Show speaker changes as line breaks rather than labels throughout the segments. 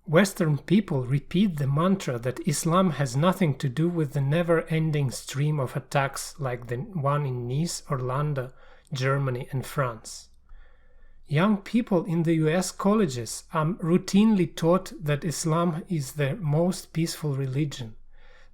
Western people repeat the mantra that Islam has nothing to do with the never-ending stream of attacks like the one in Nice, Orlando, Germany and France. Young people in the US colleges are routinely taught that Islam is the most peaceful religion,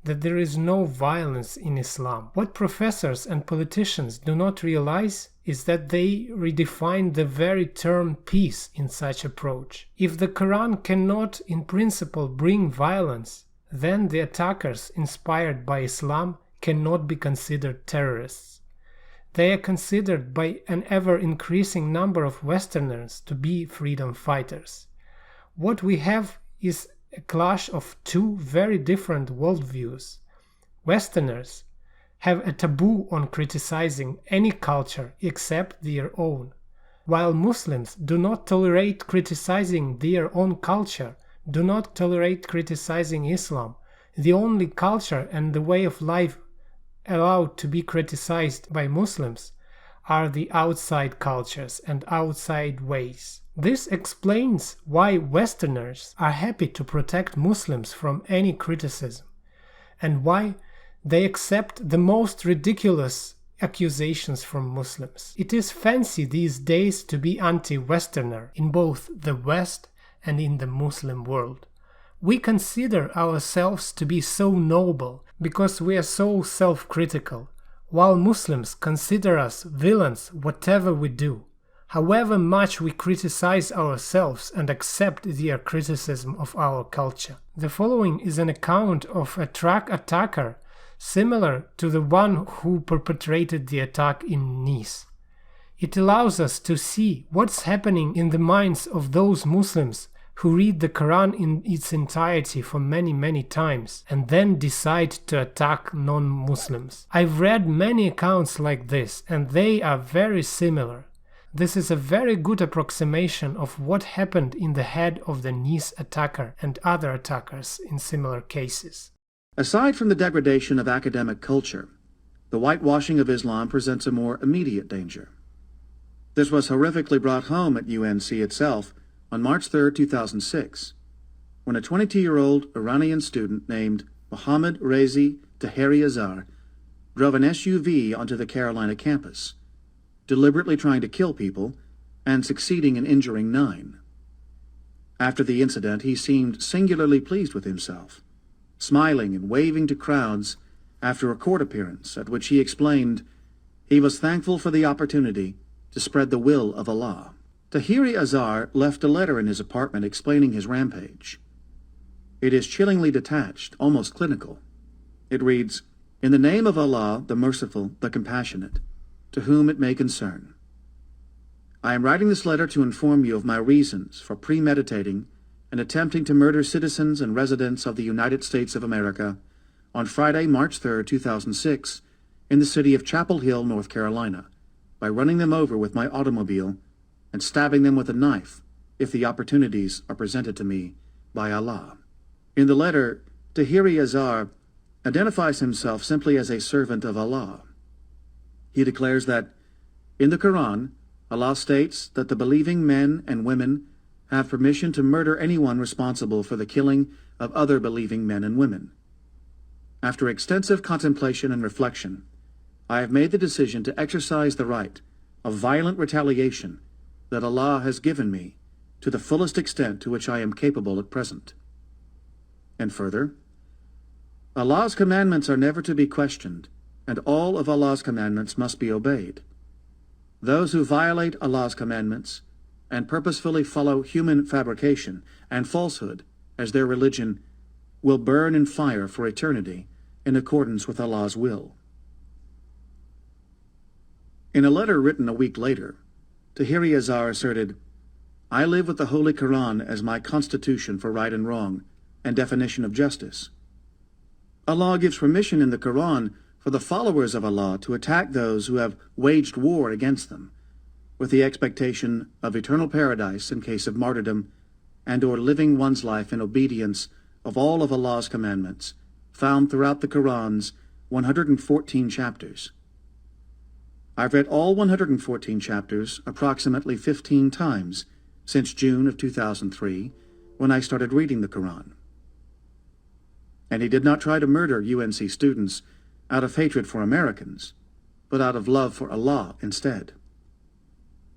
that there is no violence in Islam. What professors and politicians do not realize is that they redefine the very term peace in such approach. If the Quran cannot in principle bring violence, then the attackers inspired by Islam cannot be considered terrorists. They are considered by an ever-increasing number of Westerners to be freedom fighters. What we have is a clash of two very different worldviews. Westerners have a taboo on criticizing any culture except their own, while Muslims do not tolerate criticizing their own culture, do not tolerate criticizing Islam. The only culture and the way of life allowed to be criticized by Muslims are the outside cultures and outside ways. This explains why Westerners are happy to protect Muslims from any criticism, and why they accept the most ridiculous accusations from Muslims. It is fancy these days to be anti-Westerner in both the West and in the Muslim world. We consider ourselves to be so noble because we are so self-critical, while Muslims consider us villains whatever we do. However much we criticize ourselves and accept their criticism of our culture. The following is an account of a truck attacker similar to the one who perpetrated the attack in Nice. It allows us to see what's happening in the minds of those Muslims who read the Quran in its entirety for many times and then decide to attack non-Muslims. I've read many accounts like this and they are very similar. This is a very good approximation of what happened in the head of the Nice attacker and other attackers in similar cases.
Aside from the degradation of academic culture, the whitewashing of Islam presents a more immediate danger. This was horrifically brought home at UNC itself on March 3, 2006, when a 22-year-old Iranian student named Mohammad Rezi Taheri Azhar drove an SUV onto the Carolina campus, deliberately trying to kill people and succeeding in injuring 9. After the incident, he seemed singularly pleased with himself, smiling and waving to crowds after a court appearance at which he explained he was thankful for the opportunity to spread the will of Allah. Taheri Azhar left a letter in his apartment explaining his rampage. It is chillingly detached, almost clinical. It reads, "In the name of Allah, the Merciful, the Compassionate, to whom it may concern. I am writing this letter to inform you of my reasons for premeditating and attempting to murder citizens and residents of the United States of America on Friday, March 3, 2006, in the city of Chapel Hill, North Carolina, by running them over with my automobile and stabbing them with a knife if the opportunities are presented to me by Allah." In the letter, Taheri Azhar identifies himself simply as a servant of Allah. He declares that, in the Quran, Allah states that the believing men and women have permission to murder anyone responsible for the killing of other believing men and women. After extensive contemplation and reflection, I have made the decision to exercise the right of violent retaliation that Allah has given me to the fullest extent to which I am capable at present. And further, Allah's commandments are never to be questioned, and all of Allah's commandments must be obeyed. Those who violate Allah's commandments and purposefully follow human fabrication and falsehood as their religion will burn in fire for eternity in accordance with Allah's will. In a letter written a week later, Taheri Azhar asserted, "I live with the Holy Quran as my constitution for right and wrong and definition of justice. Allah gives permission in the Quran for the followers of Allah to attack those who have waged war against them, with the expectation of eternal paradise in case of martyrdom and or living one's life in obedience of all of Allah's commandments, found throughout the Quran's 114 chapters. I've read all 114 chapters approximately 15 times since June of 2003, when I started reading the Quran. And he did not try to murder UNC students out of hatred for Americans, but out of love for Allah instead.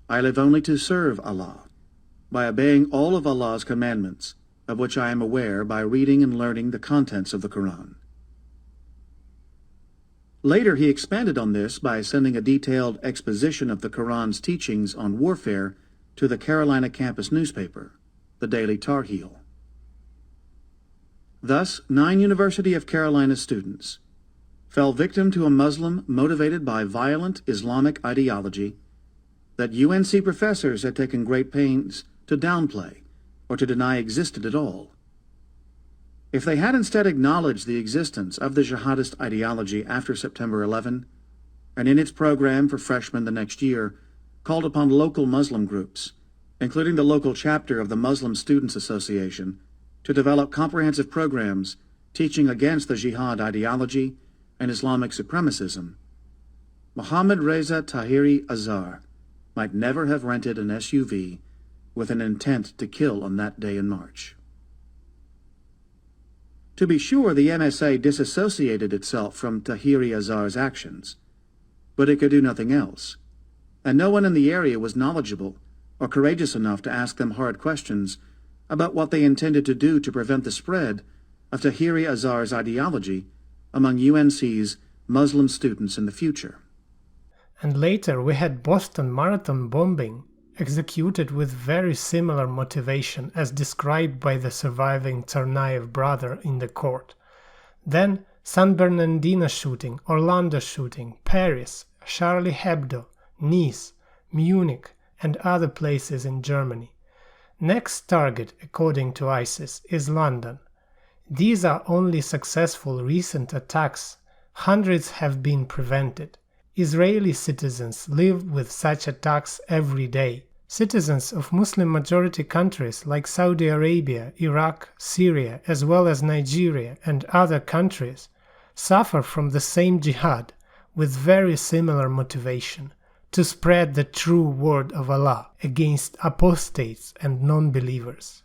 I live only to serve Allah, by obeying all of Allah's commandments, of which I am aware by reading and learning the contents of the Quran. Later he expanded on this by sending a detailed exposition of the Quran's teachings on warfare to the Carolina campus newspaper, the Daily Tar Heel. Thus, 9 University of Carolina students fell victim to a Muslim motivated by violent Islamic ideology that UNC professors had taken great pains to downplay or to deny existed at all. If they had instead acknowledged the existence of the jihadist ideology after September 11, and in its program for freshmen the next year, called upon local Muslim groups, including the local chapter of the Muslim Students Association, to develop comprehensive programs teaching against the jihad ideology and Islamic supremacism, Mohammad Reza Tahiri Azhar might never have rented an SUV with an intent to kill on that day in March. To be sure, the MSA disassociated itself from Tahiri Azhar's actions, but it could do nothing else, and no one in the area was knowledgeable or courageous enough to ask them hard questions about what they intended to do to prevent the spread of Tahiri Azhar's ideology among UNC's Muslim students in the future.
And later we had Boston Marathon bombing, executed with very similar motivation as described by the surviving Tsarnaev brother in the court. Then San Bernardino shooting, Orlando shooting, Paris, Charlie Hebdo, Nice, Munich, and other places in Germany. Next target, according to ISIS, is London. These are only successful recent attacks. Hundreds have been prevented. Israeli citizens live with such attacks every day. Citizens of Muslim-majority countries like Saudi Arabia, Iraq, Syria, as well as Nigeria and other countries suffer from the same jihad with very similar motivation to spread the true word of Allah against apostates and non-believers.